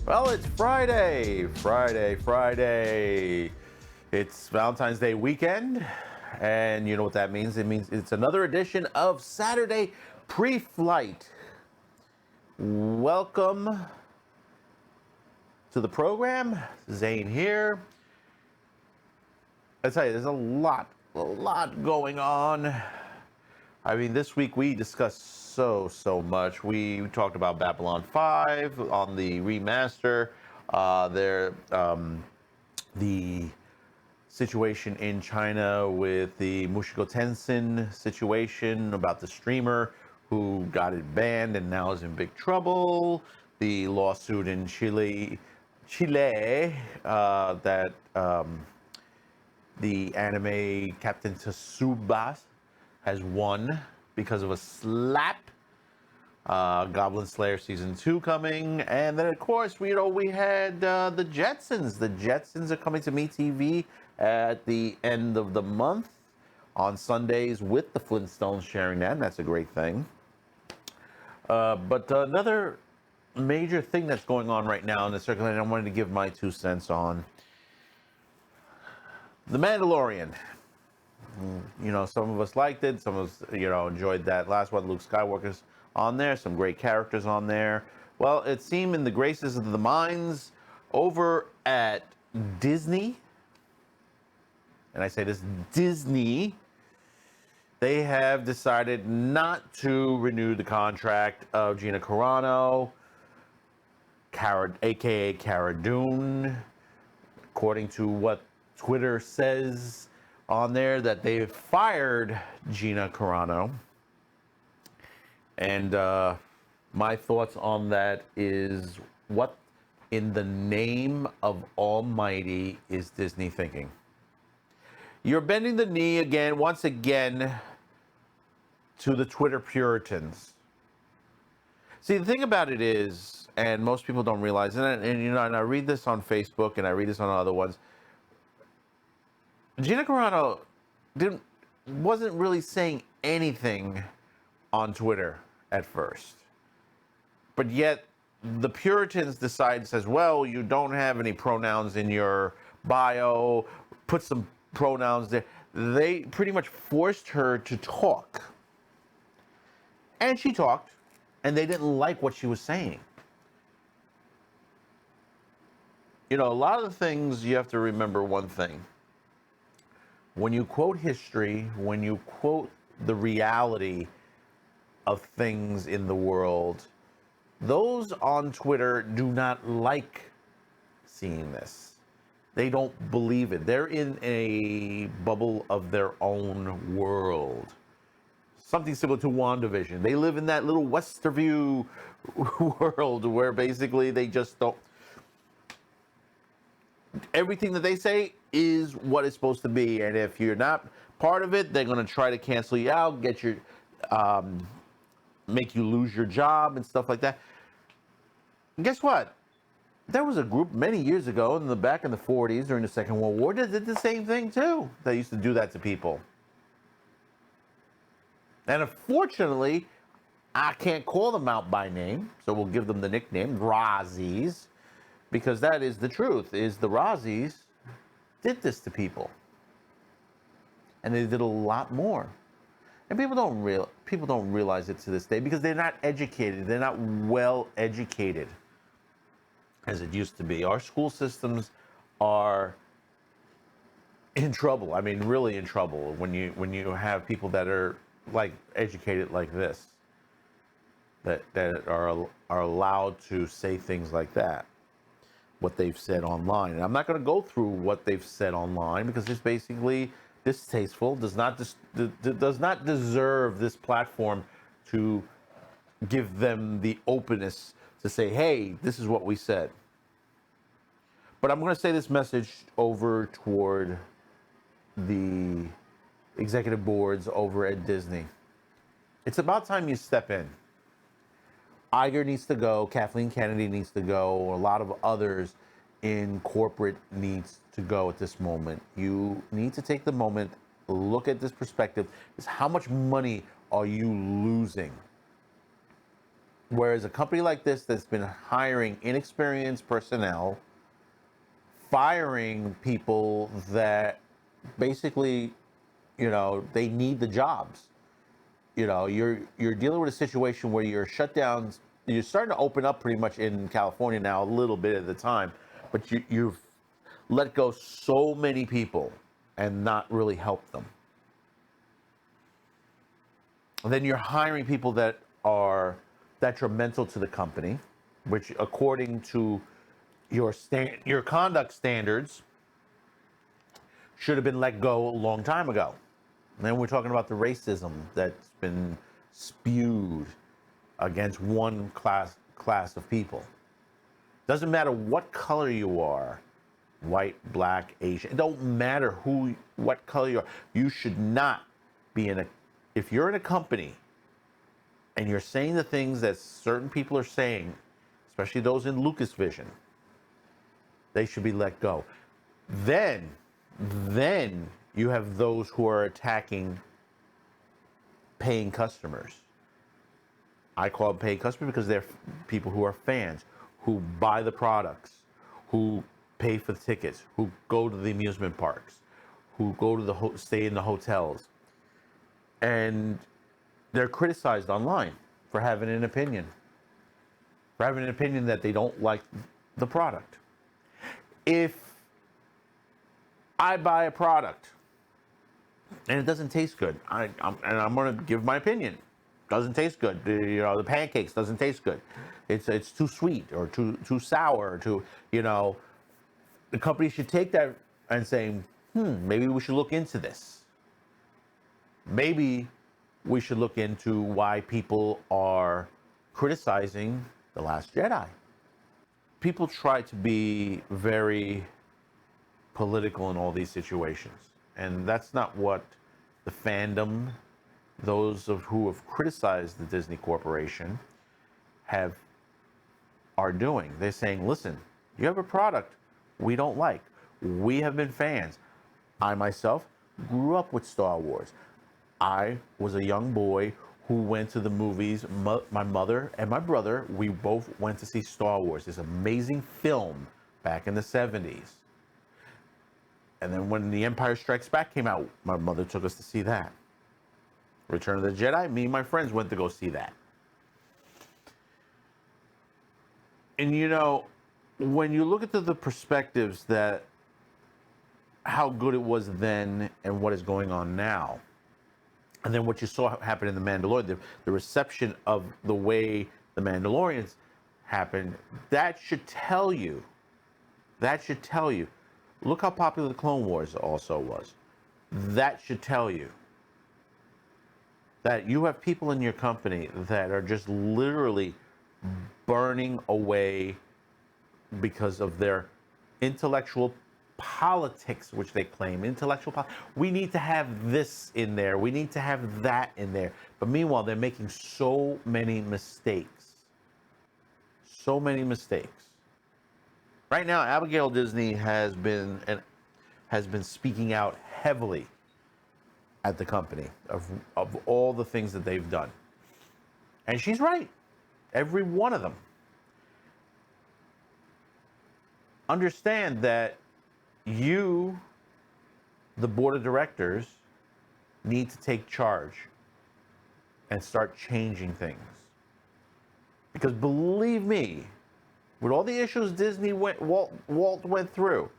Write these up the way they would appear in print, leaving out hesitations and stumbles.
Well, it's Friday. It's Valentine's Day weekend. And you know what that means? It means it's another edition of Saturday Pre-Flight. Welcome to the program. Zane here. I tell you, there's a lot going on. I mean, this week we discussed so much. We talked about Babylon 5 on the remaster. The situation in China with the Mushiko Tenshin situation about the streamer who got it banned and now is in big trouble. The lawsuit in Chile that the anime Captain Tsubasa has won because of a slap. Goblin Slayer Season 2 coming. And then, of course, we had the Jetsons. The Jetsons are coming to METV at the end of the month on Sundays with the Flintstones sharing that. And that's a great thing. But another major thing that's going on right now in the circuit, I wanted to give my 2 cents on The Mandalorian. You know, some of us liked it. Some of us, enjoyed that last one. Luke Skywalker's on there. Some great characters on there. Well, it seemed in the graces of the minds over at Disney, and I say this, Disney, they have decided not to renew the contract of Gina Carano, aka Cara Dune, according to what Twitter says on there, that they've fired Gina Carano. And my thoughts on that is, what in the name of Almighty is Disney thinking? You're bending the knee once again, to the Twitter Puritans. See, the thing about it is, and most people don't realize it, and I read this on Facebook and I read this on other ones, Gina Carano wasn't really saying anything on Twitter at first. But yet, the Puritans says, well, you don't have any pronouns in your bio, put some pronouns there. They pretty much forced her to talk. And she talked, and they didn't like what she was saying. A lot of the things, you have to remember one thing. When you quote history, when you quote the reality of things in the world, those on Twitter do not like seeing this. They don't believe it. They're in a bubble of their own world. Something similar to WandaVision. They live in that little Westerview world where basically they just don't. Everything that they say is what it's supposed to be, and if you're not part of it, they're going to try to cancel you out, get your, make you lose your job and stuff like that. And guess what? There was a group many years ago, back in the 40s during the Second World War, that did the same thing too. They used to do that to people. And unfortunately, I can't call them out by name, so we'll give them the nickname Razzies, because that is the truth, is the Razzies did this to people. And they did a lot more. And people don't realize it to this day because they're not educated. They're not well educated as it used to be. Our school systems are in trouble. I mean, really in trouble when you have people that are educated like this, that are allowed to say things like that, what they've said online. And I'm not going to go through what they've said online because it's basically distasteful, does not deserve this platform to give them the openness to say, hey, this is what we said. But I'm going to say this message over toward the executive boards over at Disney. It's about time you step in. Iger needs to go, Kathleen Kennedy needs to go, a lot of others in corporate needs to go at this moment. You need to take the moment, look at this perspective, is how much money are you losing? Whereas a company like this that's been hiring inexperienced personnel, firing people that basically, they need the jobs. You're dealing with a situation where you're shut down. You're starting to open up pretty much in California now, a little bit at a time, but you've let go so many people and not really helped them. And then you're hiring people that are detrimental to the company, which according to your conduct standards should have been let go a long time ago. And then we're talking about the racism that's been spewed against one class of people. Doesn't matter what color you are, white, black, Asian. It don't matter what color you are. You should not be if you're in a company and you're saying the things that certain people are saying, especially those in Lucas Vision, they should be let go. Then you have those who are attacking paying customers. I call them paying customers because they're people who are fans, who buy the products, who pay for the tickets, who go to the amusement parks, who go to stay in the hotels. And they're criticized online for having an opinion. For having an opinion that they don't like the product. If I buy a product and it doesn't taste good, I'm going to give my opinion. Doesn't taste good. The pancakes doesn't taste good. It's too sweet or too sour. The company should take that and say, maybe we should look into this. Maybe we should look into why people are criticizing The Last Jedi. People try to be very political in all these situations, and that's not what the fandom, those who have criticized the Disney Corporation, are doing. They're saying, listen, you have a product we don't like. We have been fans. I myself grew up with Star Wars. I was a young boy who went to the movies. My mother and my brother, we both went to see Star Wars, this amazing film back in the 70s. And then when The Empire Strikes Back came out, my mother took us to see that. Return of the Jedi, me and my friends went to go see that. And when you look at the perspectives that how good it was then and what is going on now, and then what you saw happen in The Mandalorian, the reception of the way The Mandalorians happened, that should tell you, look how popular the Clone Wars also was. That should tell you that you have people in your company that are just literally burning away because of their intellectual politics, which they claim, we need to have this in there, we need to have that in there. But meanwhile, they're making so many mistakes. Right now, Abigail Disney has been speaking out heavily at the company of all the things that they've done. And she's right. Every one of them. Understand that you, the board of directors, need to take charge and start changing things. Because believe me, with all the issues Walt went through,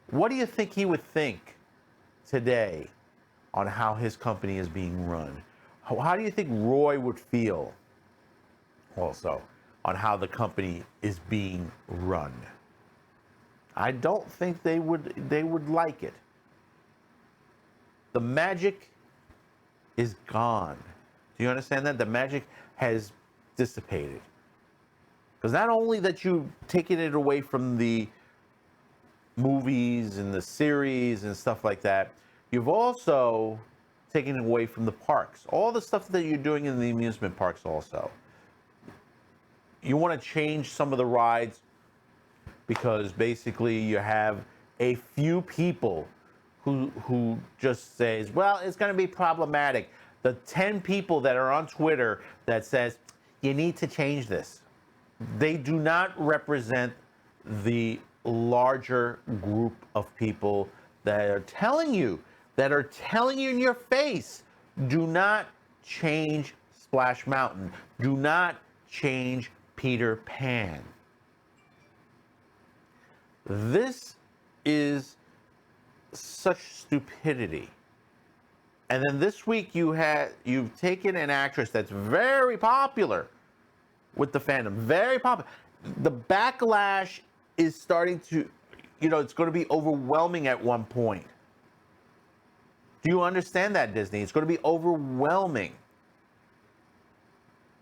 what do you think he would think today on how his company is being run? How do you think Roy would feel also on how the company is being run? I don't think they would like it. The magic is gone. Do you understand that? The magic has dissipated. Because not only that you've taken it away from the movies and the series and stuff like that, you've also taken it away from the parks. All the stuff that you're doing in the amusement parks also. You want to change some of the rides because basically you have a few people who just says, well, it's going to be problematic. The 10 people that are on Twitter that says, you need to change this. They do not represent the larger group of people that are telling you in your face, do not change Splash Mountain. Do not change Peter Pan. This is such stupidity. And then this week you've taken an actress that's very popular with the fandom, very popular. The backlash is starting to, it's going to be overwhelming at one point. Do you understand that, Disney? It's going to be overwhelming.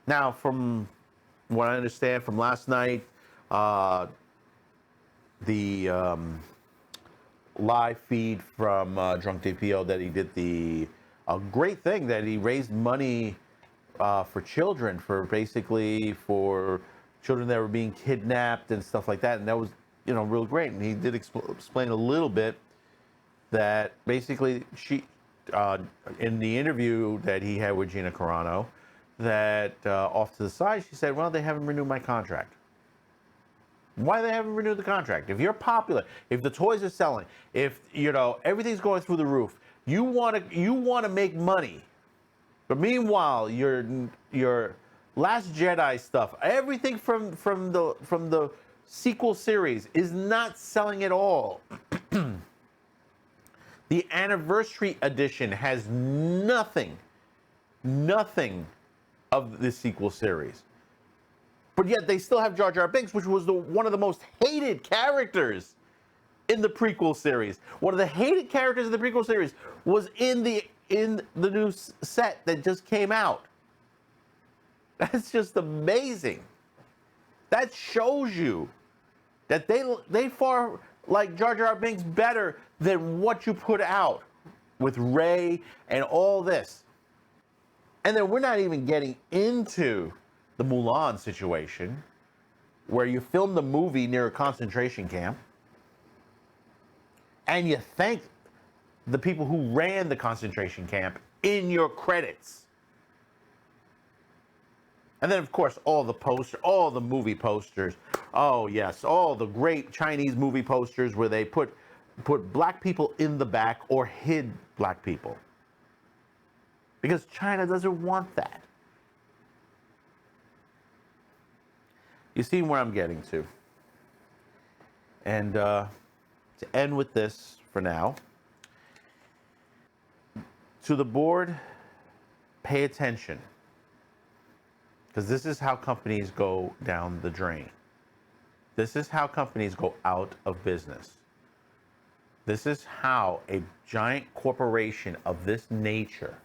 Now, from what I understand from last night, the live feed from Drunk DPO that he did a great thing that he raised money for children, for children that were being kidnapped and stuff like that, and that was real great. And he did explain a little bit that basically she in the interview that he had with Gina Carano, that off to the side she said, well, they haven't renewed my contract. Why they haven't renewed the contract? If you're popular, if the toys are selling, if everything's going through the roof, you want to make money. But meanwhile, your Last Jedi stuff, everything from the sequel series is not selling at all. The anniversary edition has nothing of the sequel series. But yet they still have Jar Jar Binks, which was one of the most hated characters in the prequel series. One of the hated characters in the prequel series was in the new set that just came out. That's just amazing. That shows you that they far like Jar Jar Binks better than what you put out with Rey and all this. And then we're not even getting into the Mulan situation, where you filmed the movie near a concentration camp, and you thank the people who ran the concentration camp in your credits. And then, of course, all the movie posters. Oh, yes, all the great Chinese movie posters where they put black people in the back or hid black people. Because China doesn't want that. You see where I'm getting to. And to end with this for now, to the board, pay attention. Because this is how companies go down the drain. This is how companies go out of business. This is how a giant corporation of this nature.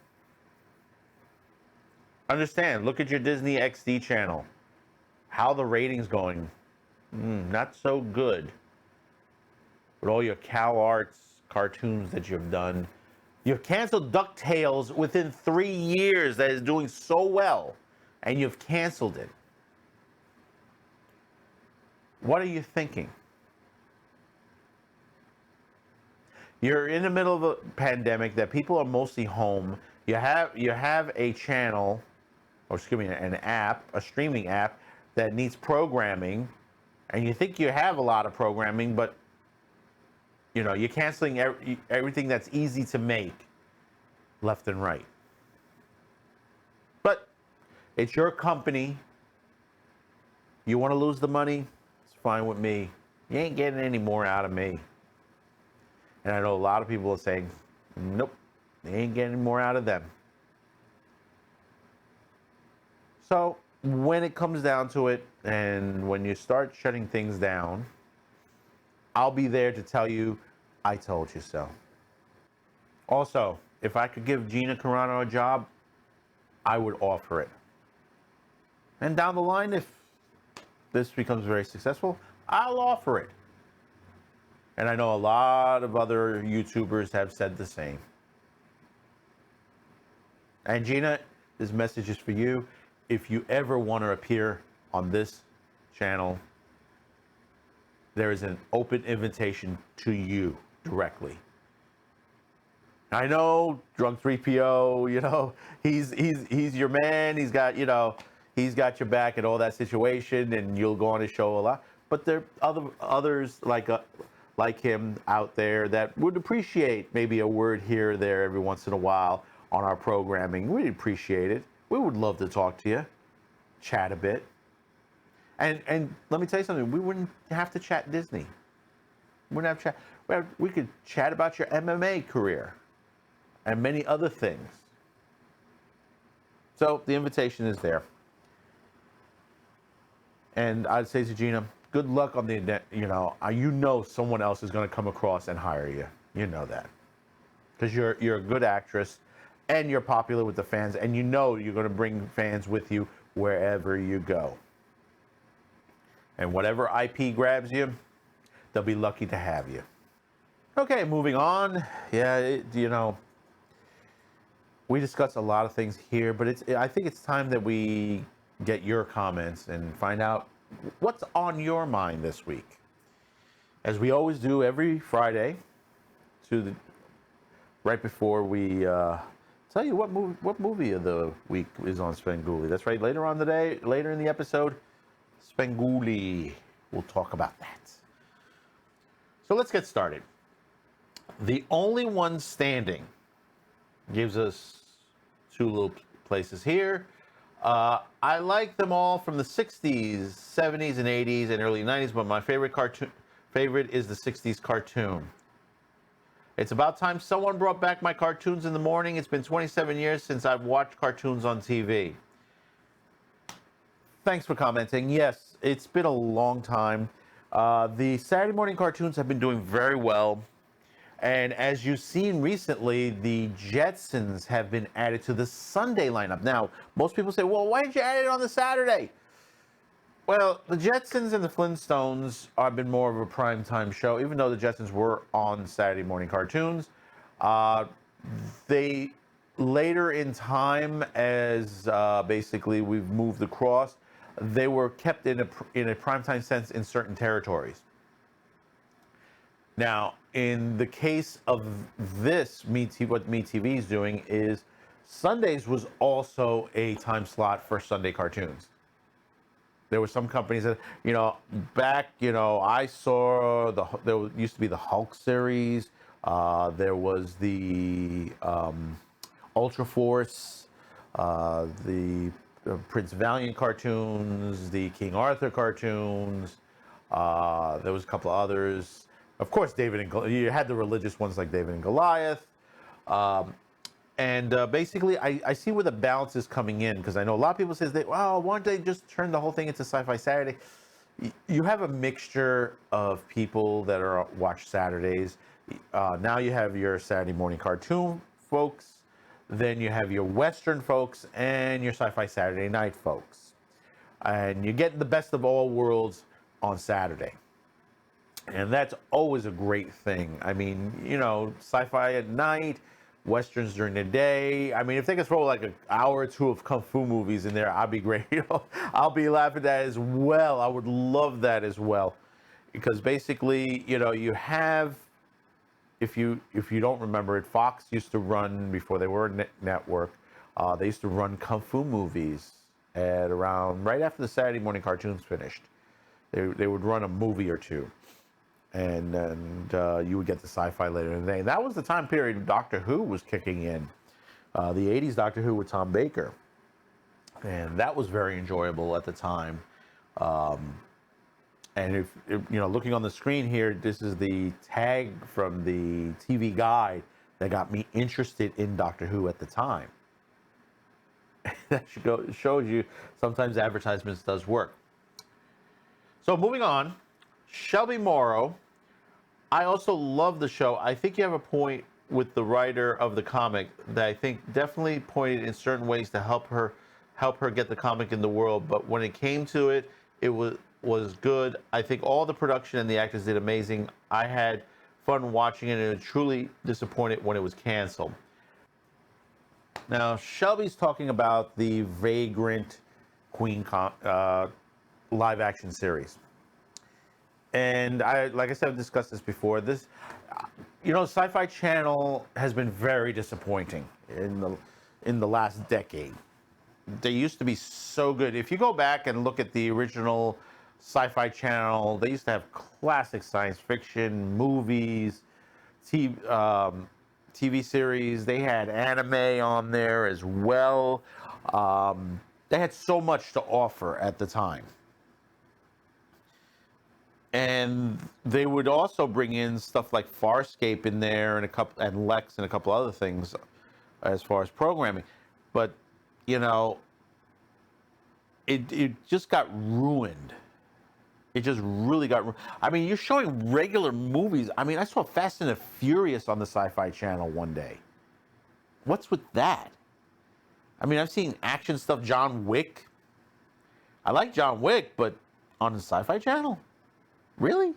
Understand, look at your Disney XD channel. How the ratings going? Not so good. With all your CalArts cartoons that you've done. You've canceled DuckTales within 3 years that is doing so well. And you've canceled it. What are you thinking? You're in the middle of a pandemic that people are mostly home. You have a channel, or excuse me, an app, a streaming app that needs programming, and you think you have a lot of programming, but you're canceling everything that's easy to make left and right. But it's your company. You want to lose the money? It's fine with me. You ain't getting any more out of me. And I know a lot of people are saying, nope, they ain't getting any more out of them. So when it comes down to it, and when you start shutting things down, I'll be there to tell you, I told you so. Also, if I could give Gina Carano a job, I would offer it. And down the line, if this becomes very successful, I'll offer it. And I know a lot of other YouTubers have said the same. And Gina, this message is for you. If you ever want to appear on this channel, there is an open invitation to you directly. I know Drunk 3PO, he's your man. He's got, he's got your back in all that situation, and you'll go on his show a lot. But there are others like him out there that would appreciate maybe a word here or there every once in a while on our programming. We'd appreciate it. We would love to talk to you, chat a bit. And let me tell you something, we wouldn't have to chat Disney. We wouldn't have chat. We could chat about your MMA career and many other things. So the invitation is there. And I'd say to Gina, good luck on the, you know someone else is going to come across and hire you. You know that. Because you're a good actress and you're popular with the fans, and you know you're going to bring fans with you wherever you go. And whatever IP grabs you, they'll be lucky to have you. Okay, moving on. Yeah, we discussed a lot of things here, but I think it's time that we get your comments and find out what's on your mind this week. As we always do every Friday, right before we tell you what movie of the week is on Spenguli. That's right, later in the episode, Spenguli. We'll talk about that. So let's get started. The Only One Standing gives us two little places here. I like them all from the 60s, 70s, and 80s, and early 90s, but my favorite is the 60s cartoon. It's about time someone brought back my cartoons in the morning. It's been 27 years since I've watched cartoons on TV. Thanks for commenting. Yes, it's been a long time. The Saturday morning cartoons have been doing very well. And as you've seen recently, the Jetsons have been added to the Sunday lineup. Now, most people say, well, why didn't you add it on the Saturday? Well, the Jetsons and the Flintstones have been more of a primetime show, even though the Jetsons were on Saturday morning cartoons. They, later in time, as basically we've moved across, they were kept in a primetime sense in certain territories. Now, in the case of this, what METV is doing is Sundays was also a time slot for Sunday cartoons. There were some companies that, I saw there used to be the Hulk series. There was the Ultra Force, the Prince Valiant cartoons, the King Arthur cartoons. There was a couple of others. Of course, you had the religious ones like David and Goliath. Basically, I see where the balance is coming in, because I know a lot of people say, why don't they just turn the whole thing into Sci-Fi Saturday? You have a mixture of people that watch Saturdays. Now you have your Saturday morning cartoon folks, then you have your Western folks, and your Sci-Fi Saturday night folks. And you get the best of all worlds on Saturday. And that's always a great thing. I mean, sci-fi at night, Westerns during the day. I mean, if they could throw like an hour or two of Kung Fu movies in there, I'd be great. I'll be laughing at that as well. I would love that as well. Because basically, you have, if you don't remember it, Fox used to run, before they were a network, they used to run Kung Fu movies at around, right after the Saturday morning cartoons finished. They would run a movie or two. And you would get the sci-fi later in the day. That was the time period Doctor Who was kicking in. The 80s Doctor Who with Tom Baker. And that was very enjoyable at the time. And if looking on the screen here, this is the tag from the TV Guide that got me interested in Doctor Who at the time. That shows you sometimes advertisements does work. So moving on, Shelby Morrow. I also love the show. I think you have a point with the writer of the comic that I think definitely pointed in certain ways to help her get the comic in the world. But when it came to it, it was good. I think all the production and the actors did amazing. I had fun watching it, and was truly disappointed when it was canceled. Now, Shelby's talking about the Vagrant Queen live action series. And like I said, I've discussed this before. Sci-Fi Channel has been very disappointing in the last decade. they used to be so good. If you go back and look at the original Sci-Fi Channel, they used to have classic science fiction movies, TV series. They had anime on there as well. They had so much to offer at the time. And they would also bring in stuff like Farscape in there and Lex and a couple other things as far as programming. But, you know, it just got ruined. It just really got ruined. I mean, you're showing regular movies. I mean, I saw Fast and the Furious on the Sci-Fi Channel one day. What's with that? I mean, I've seen action stuff, John Wick. I like John Wick, but on the Sci-Fi Channel? Really?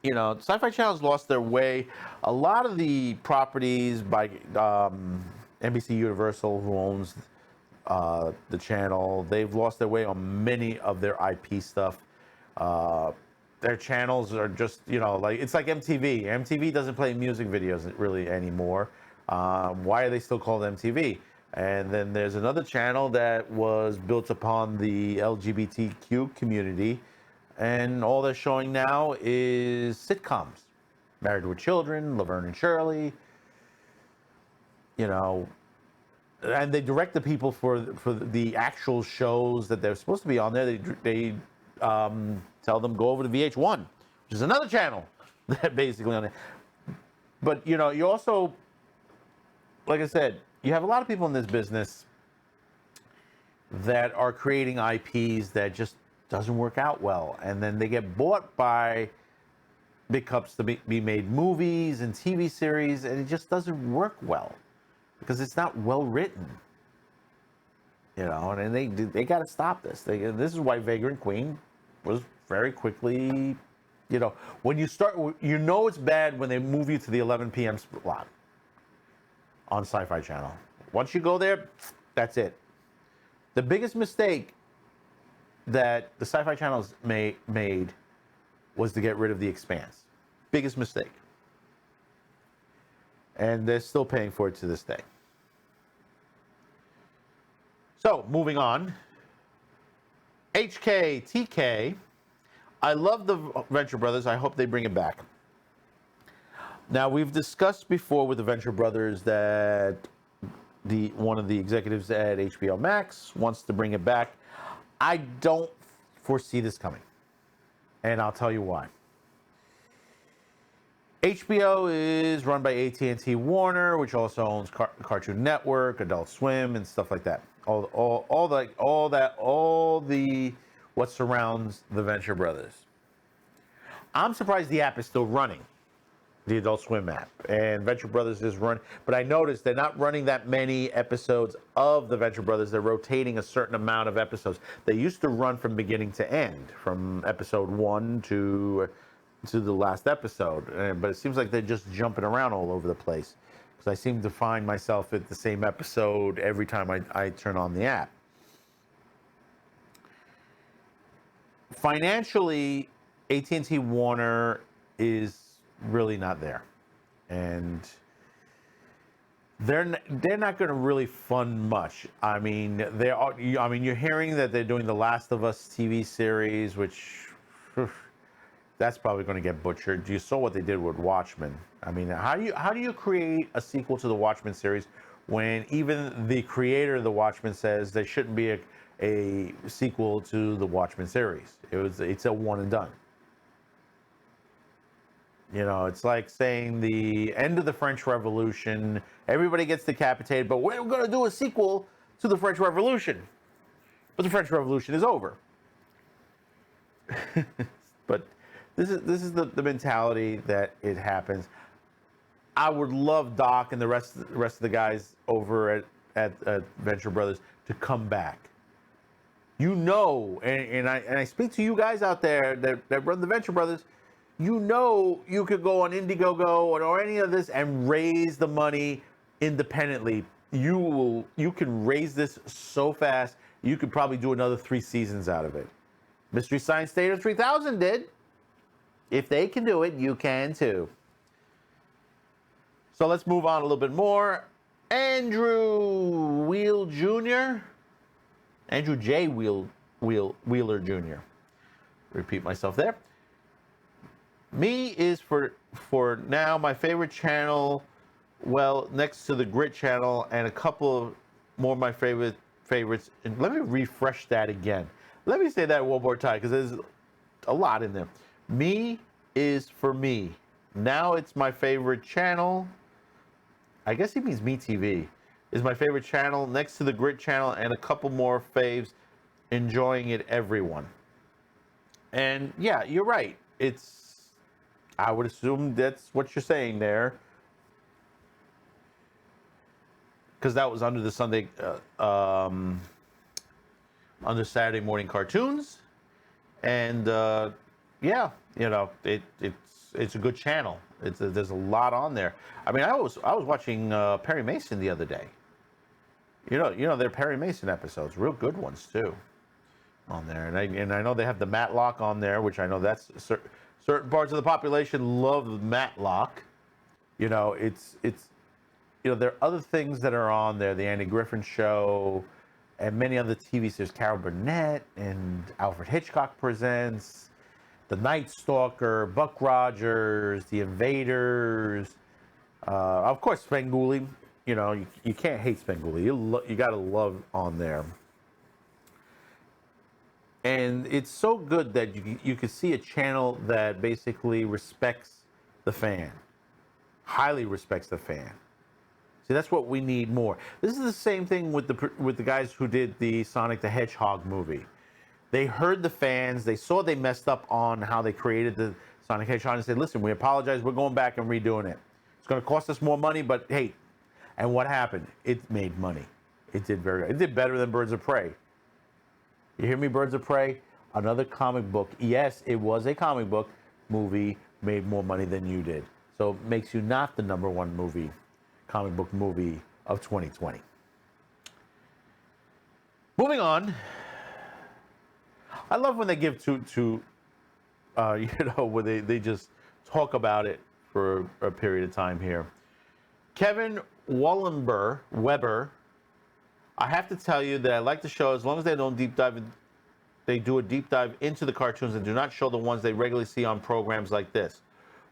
You know, Sci-Fi Channel's lost their way. A lot of the properties by NBC Universal, who owns the channel, they've lost their way on many of their IP stuff. Their channels are just, you know, like, it's like MTV. MTV doesn't play music videos really anymore. Why are they still called MTV? And then there's another channel that was built upon the LGBTQ community, and all they're showing now is sitcoms. Married with Children, Laverne and Shirley, you know, and they direct the people for the actual shows that they're supposed to be on there. They tell them go over to VH1, which is another channel that basically on there. But, you know, you also, like I said, you have a lot of people in this business that are creating IPs that just doesn't work out well, and then they get bought by big companies to be made movies and TV series, and it just doesn't work well because it's not well written, you know. And they got to stop this. This is why Vagrant Queen was very quickly, you know, when you start, you know, it's bad when they move you to the 11 p.m. slot on Sci-Fi Channel. Once you go there, that's it. The biggest mistake that the Sci-Fi Channels made was to get rid of The Expanse. Biggest mistake. And they're still paying for it to this day. So, moving on. HKTK. I love the Venture Brothers. I hope they bring it back. Now, we've discussed before with the Venture Brothers that one of the executives at HBO Max wants to bring it back. I don't foresee this coming, and I'll tell you why. HBO is run by AT&T Warner, which also owns Cartoon Network, Adult Swim, and stuff like that. All the what surrounds the Venture Brothers. I'm surprised the app is still running, the Adult Swim app, and Venture Brothers is run. But I noticed they're not running that many episodes of the Venture Brothers. They're rotating a certain amount of episodes. They used to run from beginning to end, from episode 1 to the last episode. But it seems like they're just jumping around all over the place, because I seem to find myself at the same episode every time I turn on the app. Financially, AT&T Warner is really not there, and they're not going to really fund much. I mean, you're hearing that they're doing the Last of Us TV series, which that's probably going to get butchered. You saw what they did with Watchmen. I mean, how do you create a sequel to the Watchmen series when even the creator of the Watchmen says there shouldn't be a sequel to the Watchmen series? It's a one and done. You know, it's like saying the end of the French Revolution, everybody gets decapitated, but we're going to do a sequel to the French Revolution. But the French Revolution is over. But this is the mentality that it happens. I would love Doc and the rest of the guys over at Venture Brothers to come back. You know, and I speak to you guys out there that run the Venture Brothers. You know, you could go on Indiegogo or any of this and raise the money independently. You can raise this so fast. You could probably do another 3 seasons out of it. Mystery Science Theater 3000 did. If they can do it, you can too. So let's move on a little bit more. Andrew Wheel Jr. Andrew J. Wheeler Jr. Repeat myself there. Me is for now my favorite channel. Well, next to the Grit channel and a couple of more of my favorites. And let me refresh that again. Let me say that one more time because there's a lot in there. Me is for me. Now it's my favorite channel. I guess he means METV. Is my favorite channel next to the Grit channel and a couple more faves. Enjoying it, everyone. And yeah, you're right. I would assume that's what you're saying there. Because that was under the under Saturday morning cartoons. And yeah, it's a good channel. There's a lot on there. I mean, I was watching Perry Mason the other day. You know, they're Perry Mason episodes, real good ones too, on there. And I know they have the Matlock on there, which I know that's certain parts of the population love the Matlock. You know, there are other things that are on there. The Andy Griffin Show, and many other TV series. Carol Burnett and Alfred Hitchcock Presents, The Night Stalker, Buck Rogers, The Invaders. Of course, Spenguli. You know, you can't hate Spenguli. You got to love on there. And it's so good that you can see a channel that basically respects the fan, highly respects the fan. See, that's what we need more. This is the same thing with the guys who did the Sonic the Hedgehog movie. They heard the fans. They saw they messed up on how they created the Sonic Hedgehog and said, listen, we apologize. We're going back and redoing it. It's going to cost us more money, but hey. And what happened? It made money. It did very good. It did better than Birds of Prey. You hear me, Birds of Prey? Another comic book. Yes, it was a comic book movie, made more money than you did. So it makes you not the #1 comic book movie of 2020. Moving on. I love when they give where they just talk about it for a period of time here. Kevin Weber, I have to tell you that I like the show as long as they don't they do a deep dive into the cartoons and do not show the ones they regularly see on programs like this.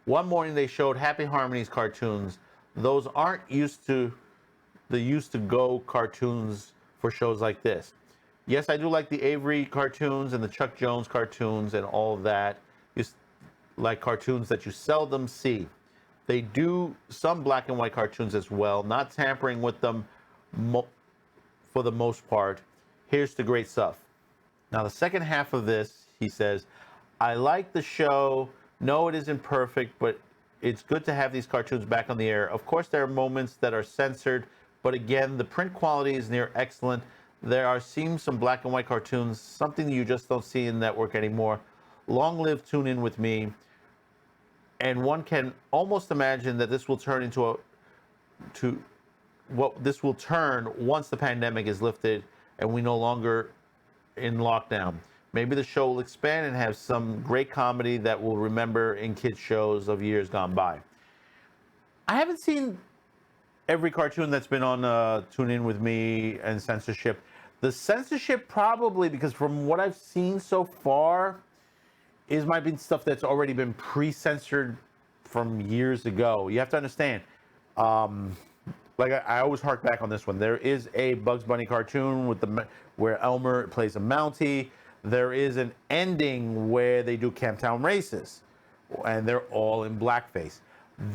One morning they showed Happy Harmonies cartoons. Those aren't used to go cartoons for shows like this. Yes, I do like the Avery cartoons and the Chuck Jones cartoons and all of that. Just like cartoons that you seldom see. They do some black and white cartoons as well, not tampering with them for the most part. Here's the great stuff. Now, the second half of this, he says, I like the show. No, it isn't perfect, but it's good to have these cartoons back on the air. Of course, there are moments that are censored, but again, the print quality is near excellent. There seems some black and white cartoons, something you just don't see in the network anymore. Long live Tune In With Me. And one can almost imagine that this will turn this will turn once the pandemic is lifted and we no longer in lockdown. Maybe the show will expand and have some great comedy that we'll remember in kids' shows of years gone by. I haven't seen every cartoon that's been on Tune In With Me and censorship. The censorship probably, because from what I've seen so far, might be stuff that's already been pre-censored from years ago. You have to understand, like I always hark back on this one. There is a Bugs Bunny cartoon where Elmer plays a Mountie. There is an ending where they do Camptown Races, and they're all in blackface.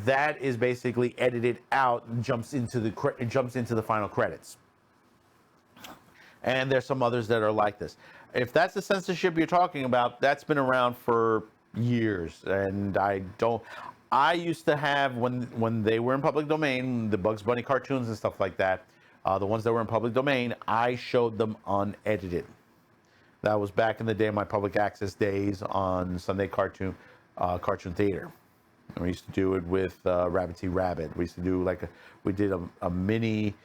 That is basically edited out and jumps into the final credits. And there's some others that are like this. If that's the censorship you're talking about, that's been around for years, and I used to have, when they were in public domain, the Bugs Bunny cartoons and stuff like that, the ones that were in public domain, I showed them unedited. That was back in the day, my public access days on Sunday Cartoon Theater. And we used to do it with Rabbit T. Rabbit. We used to do we did a mini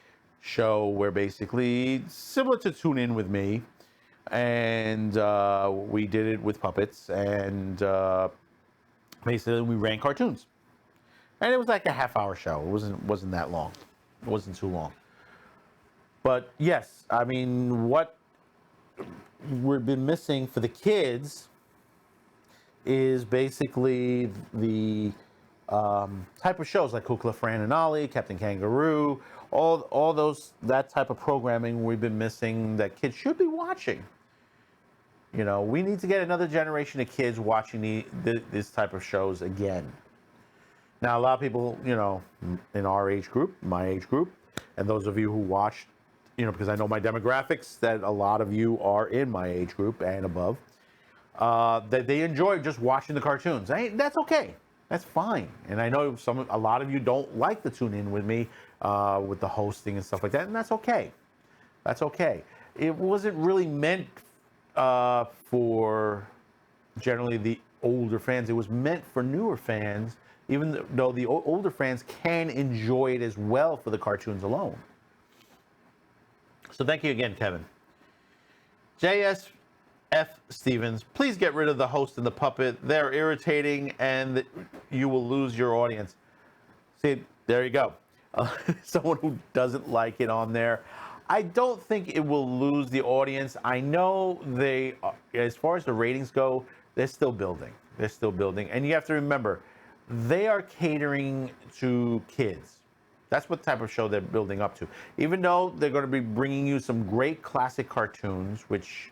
show where basically similar to Tune In With Me, and we did it with puppets, and basically we ran cartoons, and it was like a half-hour show. It wasn't that long. It wasn't too long. But yes, I mean, what we've been missing for the kids is basically the type of shows like Kukla, Fran and Ollie, Captain Kangaroo, all those, that type of programming we've been missing that kids should be watching. You know, we need to get another generation of kids watching this type of shows again. Now, a lot of people, you know, in our age group, my age group, and those of you who watched, you know, because I know my demographics, that a lot of you are in my age group and above, that they enjoy just watching the cartoons. That's okay. That's fine. And I know a lot of you don't like to tune in with me with the hosting and stuff like that, and that's okay. That's okay. It wasn't really meant for generally the older fans. It was meant for newer fans, even though the older fans can enjoy it as well for the cartoons alone. So thank you again, Kevin. JSF Stevens, please get rid of the host and the puppet. They're irritating and you will lose your audience. See, there you go. Someone who doesn't like it on there. I don't think it will lose the audience. I know they, as far as the ratings go, they're still building. They're still building. And you have to remember, they are catering to kids. That's what type of show they're building up to. Even though they're going to be bringing you some great classic cartoons, which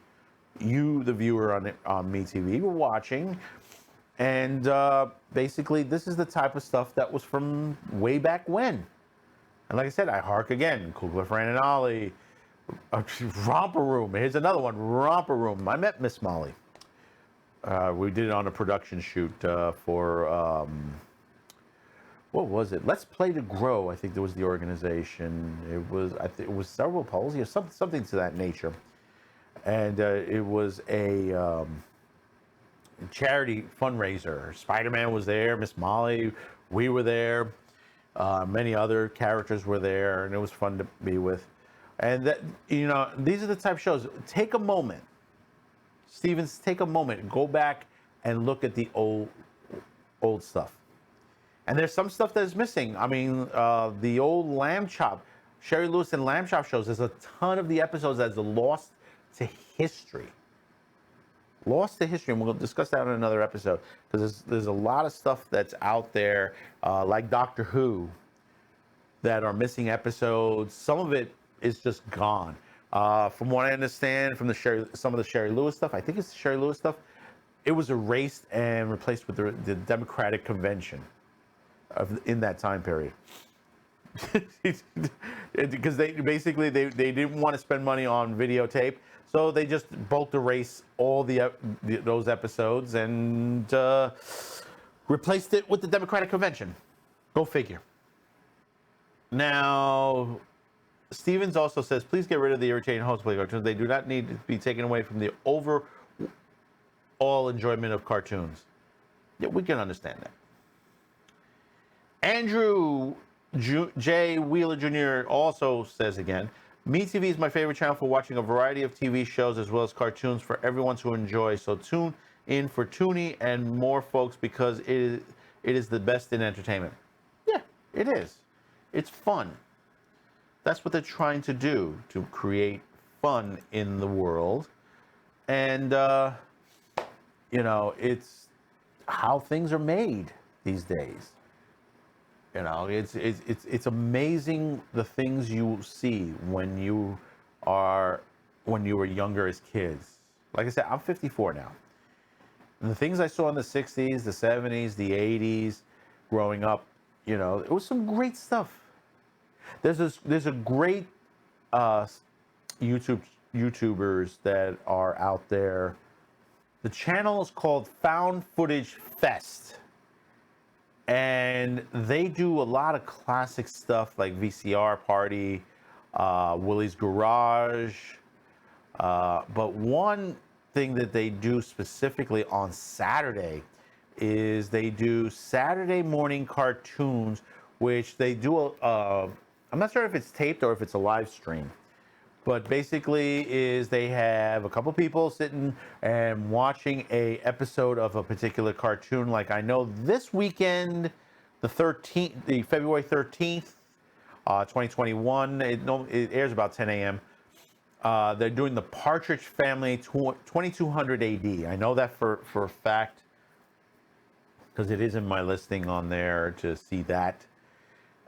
you, the viewer on METV, were watching. And basically, this is the type of stuff that was from way back when. And like I said, I hark again, Kugler, Fran and Ollie, Romper Room. Here's another one, Romper Room. I met Miss Molly. We did it on a production shoot for, what was it? Let's Play to Grow, I think there was the organization. It was, it was cerebral palsy or something to that nature. And it was a charity fundraiser. Spider-Man was there, Miss Molly, we were there. Many other characters were there, and it was fun to be with. And that, you know, these are the type of shows. Take a moment, Stevens. Take a moment, go back and look at the old stuff. And there's some stuff that is missing. I mean, the old Lamb Chop, Sherry Lewis and Lamb Chop shows. There's a ton of the episodes that's lost to history. Lost to history, and we'll discuss that in another episode, because there's a lot of stuff that's out there, like Doctor Who, that are missing episodes. Some of it is just gone. From what I understand, from some of the Sherry Lewis stuff, I think it's the Sherry Lewis stuff, it was erased and replaced with the Democratic Convention in that time period. Because they basically they didn't want to spend money on videotape. So they just bulk erase all those episodes and replaced it with the Democratic Convention. Go figure. Now, Stevens also says, please get rid of the irritating host play cartoons. They do not need to be taken away from the overall enjoyment of cartoons. Yeah, we can understand that. Andrew J. Wheeler Jr. also says again, METV is my favorite channel for watching a variety of TV shows as well as cartoons for everyone to enjoy. So tune in for Toonie and more folks, because it is the best in entertainment. Yeah, it is. It's fun. That's what they're trying to do, to create fun in the world. And, you know, it's how things are made these days. You know, it's amazing the things you see when you were younger as kids. Like I said, I'm 54 now. And the things I saw in the 60s, the 70s, the 80s, growing up, you know, it was some great stuff. There's a great YouTubers that are out there. The channel is called Found Footage Fest. And they do a lot of classic stuff like VCR Party, Willie's Garage. But one thing that they do specifically on Saturday is they do Saturday morning cartoons, which they do, I'm not sure if it's taped or if it's a live stream. But basically is they have a couple people sitting and watching a episode of a particular cartoon. Like I know this weekend, the February 13th, 2021. It airs about 10 a.m. They're doing the Partridge Family 2200 AD. I know that for a fact because it is in my listing on there to see that.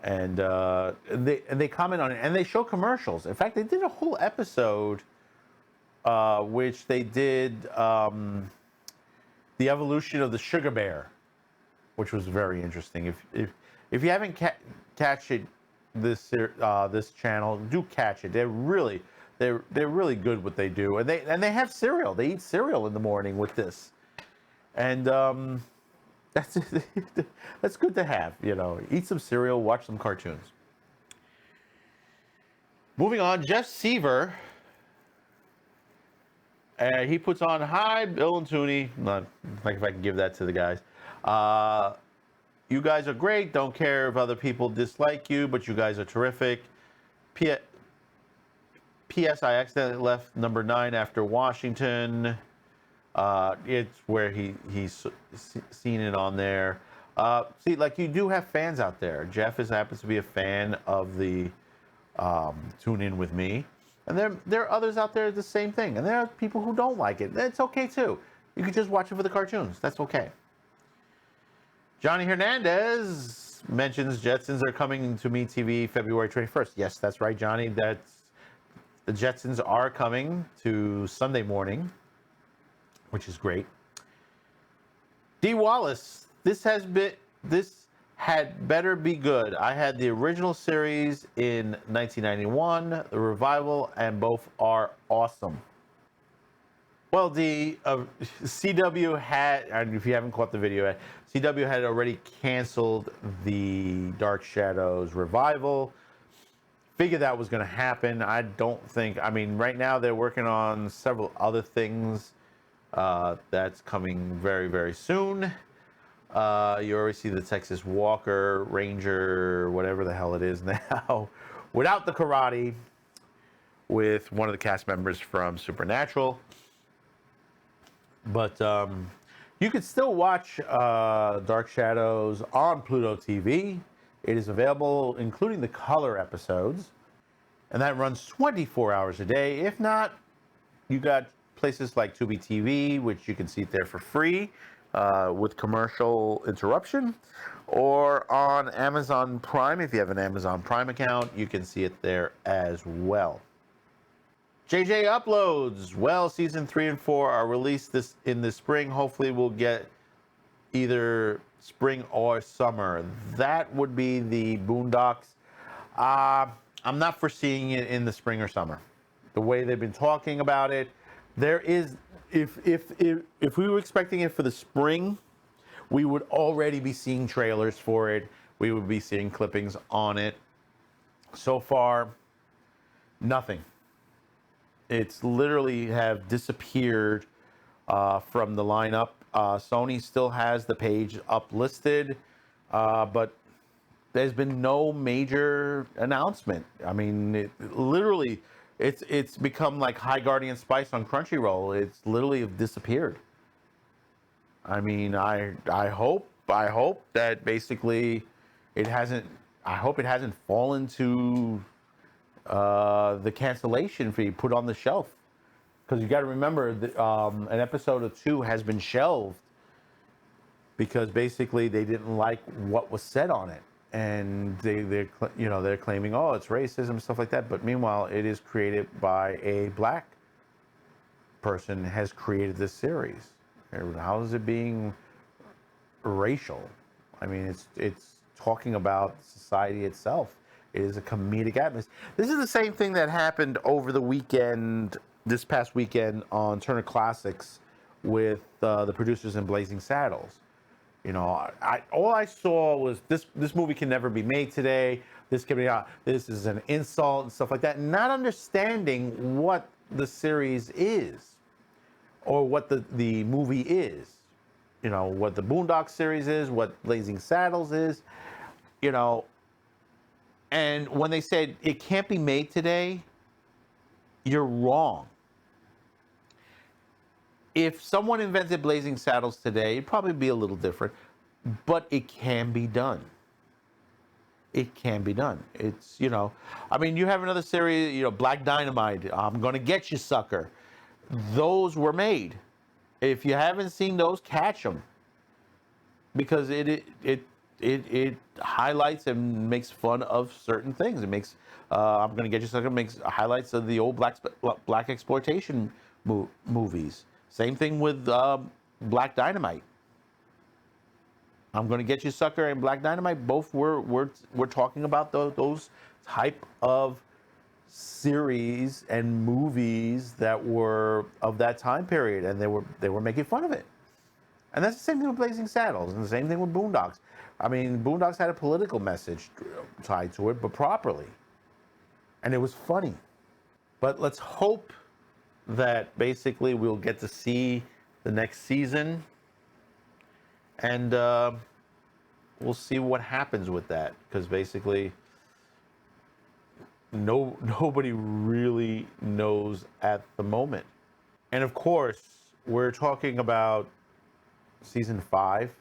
And they comment on it, and they show commercials. In fact, they did a whole episode, which they did the evolution of the sugar bear, which was very interesting. If you haven't catch it, this channel, do catch it. They're really good what they do, and they have cereal. They eat cereal in the morning with this, and that's good to have. Eat some cereal, watch some cartoons. Moving on, Jeff Seaver. He puts on, "Hi, Bill and Toonie." Not like if I can give that to the guys. You guys are great. Don't care if other people dislike you, but you guys are terrific. P.S. I accidentally left number 9 after Washington. It's where he's seen it on there. See, like, you do have fans out there. Jeff happens to be a fan of the Tune In With Me. And there are others out there the same thing. And there are people who don't like it. That's okay, too. You can just watch it for the cartoons. That's okay. Johnny Hernandez mentions Jetsons are coming to METV February 21st. Yes, that's right, Johnny. The Jetsons are coming to Sunday morning, which is great. D. Wallace, this had better be good. I had the original series in 1991, the revival, and both are awesome. Well, the CW had, and if you haven't caught the video yet, CW had already canceled the Dark Shadows revival. Figured that was going to happen. I mean, right now they're working on several other things that's coming very, very soon. You already see the Texas Walker, Ranger, whatever the hell it is now, without the karate, with one of the cast members from Supernatural. But you can still watch Dark Shadows on Pluto TV. It is available, including the color episodes, and that runs 24 hours a day. If not, you got places like Tubi TV, which you can see it there for free with commercial interruption, or on Amazon Prime. If you have an Amazon Prime account, you can see it there as well. JJ Uploads. Well, season 3 and 4 are released in the spring. Hopefully we'll get either spring or summer. That would be the Boondocks. I'm not foreseeing it in the spring or summer. The way they've been talking about it, there is, if we were expecting it for the spring, we would already be seeing trailers for it. We would be seeing clippings on it. So far, nothing. It's literally have disappeared from the lineup. Sony still has the page up listed, but there's been no major announcement. I mean, it's become like High Guardian Spice on Crunchyroll. It's literally disappeared. I mean, I hope that basically it hasn't. I hope it hasn't fallen to the cancellation fee put on the shelf, because you got to remember that an episode or 2 has been shelved because basically they didn't like what was said on it, and they're claiming, oh, it's racism, stuff like that. But meanwhile, it is created by a black person, has created this series. How is it being racial? I mean, it's talking about society itself. It is a comedic atmosphere. This is the same thing that happened over the weekend, this past weekend on Turner Classics with the producers in Blazing Saddles. All I saw was this movie can never be made today. This is an insult and stuff like that. Not understanding what the series is or what the movie is. What the Boondocks series is, what Blazing Saddles is, And when they said it can't be made today, you're wrong. If someone invented Blazing Saddles today, it'd probably be a little different, but it can be done. it can be done. It's, I mean, you have another series, Black Dynamite, I'm Gonna Get You, Sucker. Those were made. If you haven't seen those, catch them, because it highlights and makes fun of certain things. It makes I'm Gonna Get You, Sucker makes highlights of the old black exploitation movies. Same thing with Black Dynamite. I'm Gonna Get You, Sucker, and Black Dynamite both we're talking about those type of series and movies that were of that time period, and they were making fun of it. And that's the same thing with Blazing Saddles, and the same thing with Boondocks. I mean, Boondocks had a political message tied to it, but properly, and it was funny. But let's hope that basically we'll get to see the next season, and we'll see what happens with that, because basically nobody really knows at the moment. And of course, we're talking about season 5.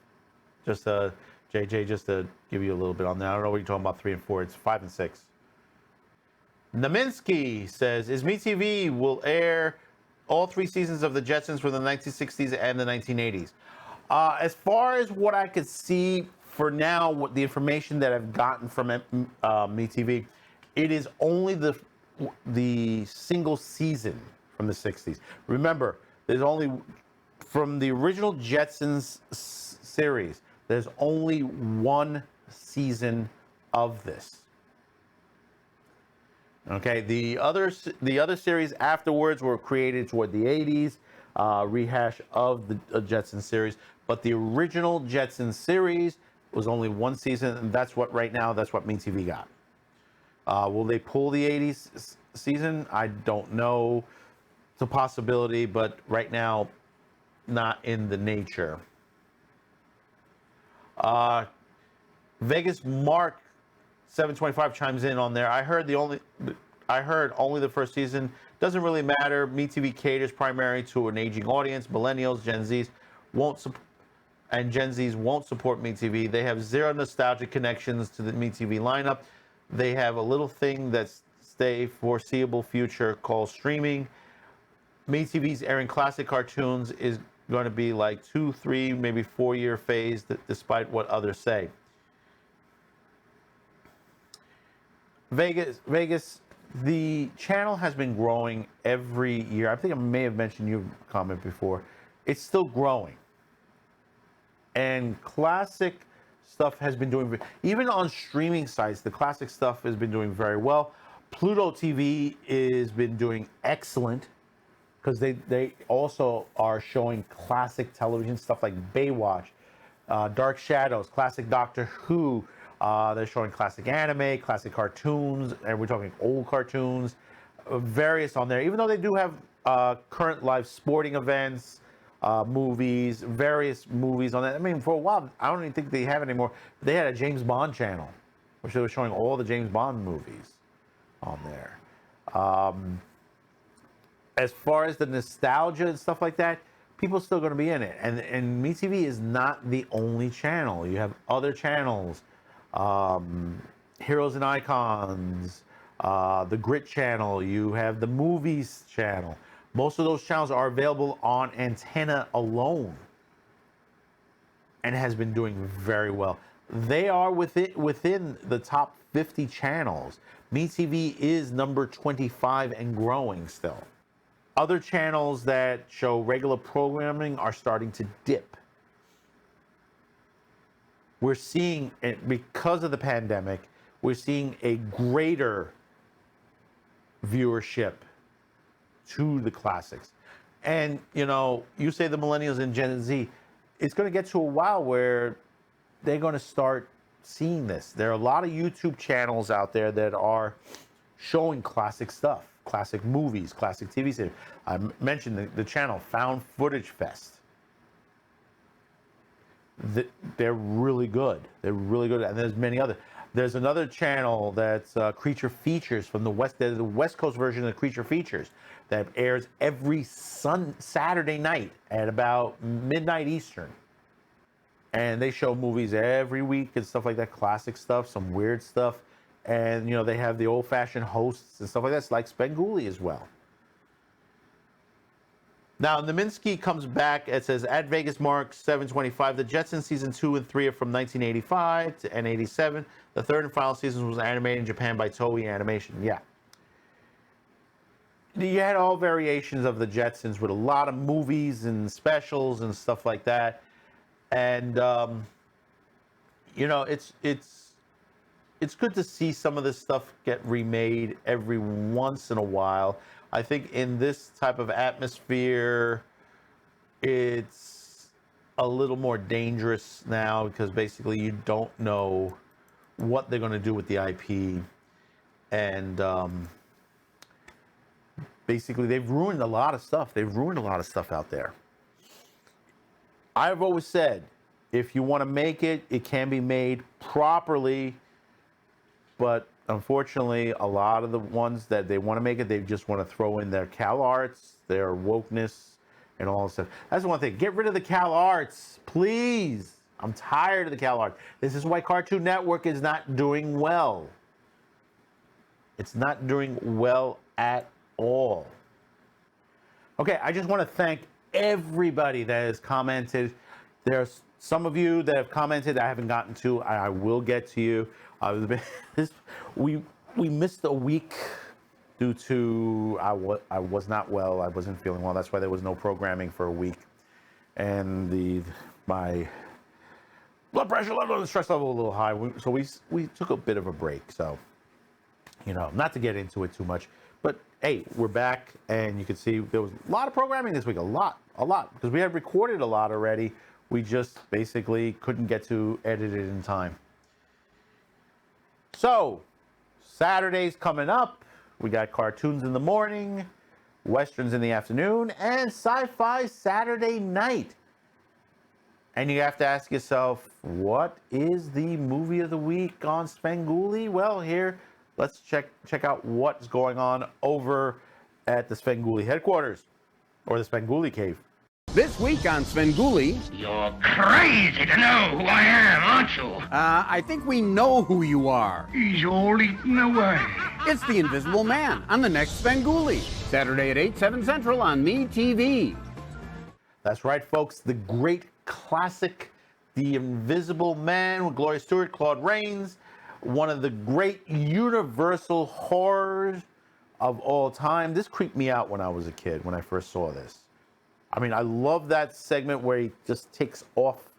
Just JJ, just to give you a little bit on that. I don't know what you're talking about 3 and 4. It's 5 and 6. Naminsky says, is METV will air all 3 seasons of the Jetsons from the 1960s and the 1980s. As far as what I could see for now, what the information that I've gotten from METV, it is only the single season from the 60s. Remember, there's only, from the original Jetsons series, there's only 1 season of this. Okay, the other series afterwards were created toward the 80s, rehash of the Jetsons series, but the original Jetsons series was only 1 season, and that's what METV got. Will they pull the 80s season? I don't know. It's a possibility, but right now, not in the nature. Vegas Mark 725 chimes in on there. I heard only the first season. Doesn't really matter. METV caters primarily to an aging audience. Millennials, Gen Zs and Gen Zs won't support METV. They have zero nostalgic connections to the METV lineup. They have a little thing that's a foreseeable future called streaming. METV's airing classic cartoons is going to be like 2, 3, maybe 4-year phase, despite what others say. Vegas, the channel has been growing every year. I think I may have mentioned your comment before. It's still growing. And classic stuff has been doing, even on streaming sites, the classic stuff has been doing very well. Pluto TV has been doing excellent, because they also are showing classic television stuff like Baywatch, Dark Shadows, classic Doctor Who. They're showing classic anime, classic cartoons, and we're talking old cartoons, various on there. Even though they do have current live sporting events, movies, various movies on that. I mean, for a while, I don't even think they have it anymore. They had a James Bond channel, which they were showing all the James Bond movies on there. As far as the nostalgia and stuff like that, people are still going to be in it. And METV is not the only channel. You have other channels, Heroes and Icons, the Grit channel. You have the Movies channel. Most of those channels are available on antenna alone, and has been doing very well. They are within the top 50 channels. METV is number 25 and growing still. Other channels that show regular programming are starting to dip. We're seeing, because of the pandemic, we're seeing a greater viewership to the classics. And, you say the millennials and Gen Z, it's going to get to a while where they're going to start seeing this. There are a lot of YouTube channels out there that are showing classic stuff, classic movies, classic TV series. I mentioned the channel Found Footage Fest. They're really good. They're really good. And there's many other. There's another channel that's Creature Features from the West. There's the West Coast version of Creature Features that airs every Saturday night at about midnight Eastern. and they show movies every week and stuff like that, classic stuff, some weird stuff. And, you know, they have the old-fashioned hosts and stuff like that. It's like Svengoolie as well. Now, Naminsky comes back. It says, at Vegas Mark 725, the Jetsons season 2 and 3 are from 1985 and 87. The third and final season was animated in Japan by Toei Animation. Yeah. You had all variations of the Jetsons with a lot of movies and specials and stuff like that. And, you know, it's good to see some of this stuff get remade every once in a while. I think in this type of atmosphere, it's a little more dangerous now because basically you don't know what they're going to do with the IP. And basically they've ruined a lot of stuff. They've ruined a lot of stuff out there. I've always said, if you want to make it, it can be made properly. But unfortunately, a lot of the ones that they want to make it, they just want to throw in their Cal Arts, their wokeness, and all that stuff. That's the one thing. Get rid of the Cal Arts, please. I'm tired of the Cal Arts. This is why Cartoon Network is not doing well. It's not doing well at all. Okay, I just want to thank everybody that has commented. There's some of you that have commented I haven't gotten to. I will get to you. We missed a week due to I was not well. I wasn't feeling well. That's why there was no programming for a week, and my blood pressure level and the stress level a little high. So we took a bit of a break. So, you know, not to get into it too much, but hey, we're back, and you can see there was a lot of programming this week. A lot, because we had recorded a lot already. We just basically couldn't get to edit it in time. So, Saturday's coming up. We got cartoons in the morning, westerns in the afternoon, and sci-fi Saturday night. And you have to ask yourself, what is the movie of the week on Svengoolie? Well, here, let's check out what's going on over at the Svengoolie headquarters, or the Svengoolie cave. This week on Svengoolie... You're crazy to know who I am, aren't you? I think we know who you are. He's all eaten away. It's the Invisible Man on the next Svengoolie. Saturday at 8, 7 Central on METV. That's right, folks. The great classic, The Invisible Man with Gloria Stewart, Claude Rains. One of the great universal horrors of all time. This creeped me out when I was a kid, when I first saw this. I mean, I love that segment where he just takes off,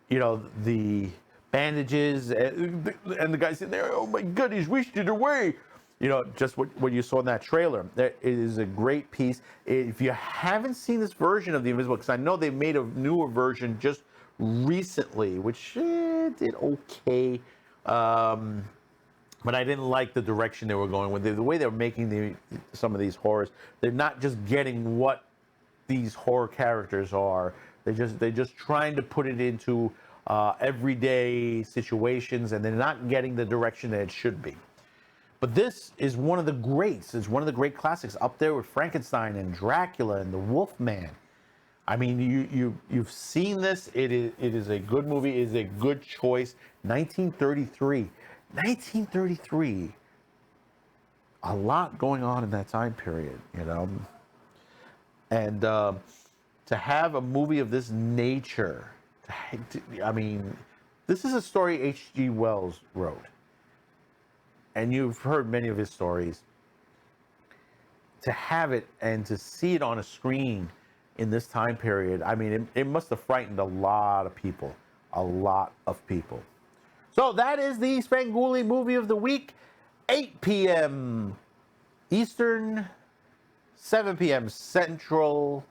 you know, the bandages, and the guy's in there, oh my God, he's wished it away. You know, just what you saw in that trailer. It is a great piece. If you haven't seen this version of The Invisible, because I know they made a newer version just recently, which did okay. But I didn't like the direction they were going with. The way they were making some of these horrors, they're not just getting what these horror characters are. They're just trying to put it into everyday situations, and they're not getting the direction that it should be. But this is one of the greats. It's one of the great classics, up there with Frankenstein and Dracula and the Wolfman. I mean, you've seen this. It is a good movie. It is a good choice. 1933. 1933. A lot going on in that time period, you know. And to have a movie of this nature, I mean, this is a story H.G. Wells wrote. And you've heard many of his stories. To have it and to see it on a screen in this time period, I mean, it must have frightened a lot of people. A lot of people. So that is the Svengoolie movie of the week. 8 p.m. Eastern, 7 p.m. Central.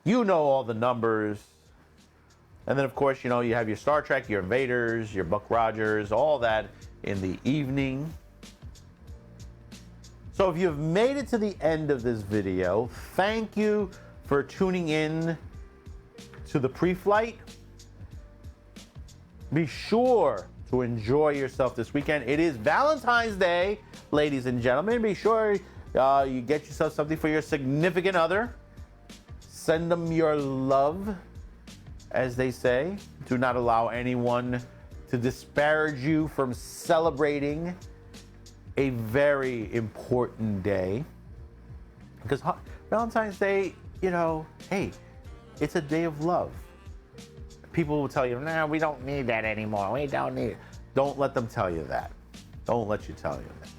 You know all the numbers. And then, of course, you know, you have your Star Trek, your Invaders, your Buck Rogers, all that in the evening. So if you've made it to the end of this video, thank you for tuning in to the pre-flight. Be sure to enjoy yourself this weekend. It is Valentine's Day, ladies and gentlemen. Be sure you get yourself something for your significant other. Send them your love. as they say. Do not allow anyone to disparage you from celebrating a very important day. Because Valentine's Day, you know, hey, it's a day of love. People will tell you, nah, we don't need that anymore. We don't need it. Don't let them tell you that. Don't let you tell you that.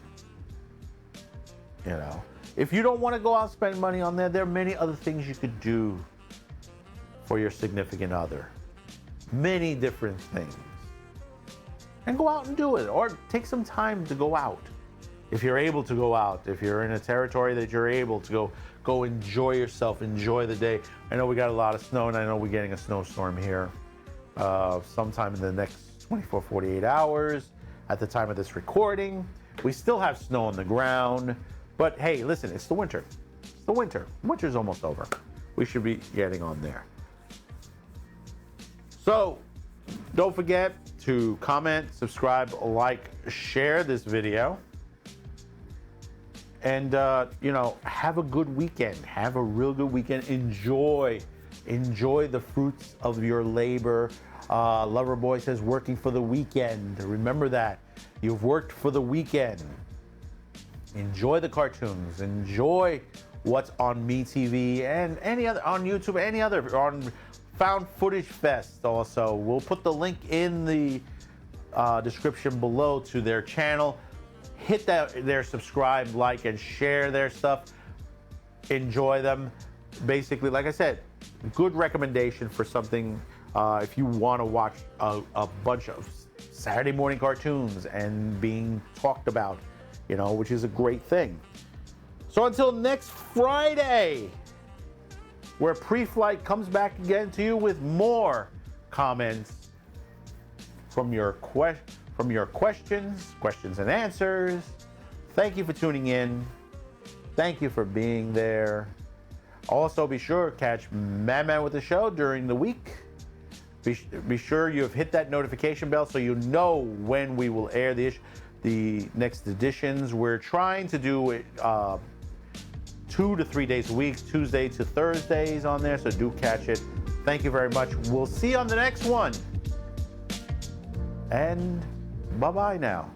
You know, if you don't want to go out and spend money on there are many other things you could do for your significant other. Many different things. And go out and do it, or take some time to go out. If you're able to go out, if you're in a territory that you're able to go enjoy yourself, enjoy the day. I know we got a lot of snow, and I know we're getting a snowstorm here sometime in the next 24, 48 hours at the time of this recording. We still have snow on the ground, but hey, listen, it's the winter. It's the winter. Winter's almost over. We should be getting on there. So, don't forget to comment, subscribe, like, share this video. And, you know, have a good weekend. Have a real good weekend. Enjoy the fruits of your labor. Loverboy says working for the weekend. Remember that. You've worked for the weekend. Enjoy the cartoons. Enjoy what's on METV and any other, on YouTube, any other, on Found Footage Fest also. We'll put the link in the description below to their channel. Hit their subscribe, like, and share their stuff. Enjoy them. Basically, like I said, good recommendation for something if you want to watch a bunch of Saturday morning cartoons and being talked about, you know, which is a great thing. So until next Friday, where Pre-Flight comes back again to you with more comments from your questions and answers. Thank you for tuning in. Thank you for being there. Also, be sure to catch Man with the Show during the week. Be sure you have hit that notification bell so you know when we will air the next editions. We're trying to do it 2 to 3 days a week, Tuesday to Thursdays on there, so do catch it. Thank you very much. We'll see you on the next one. And bye-bye now.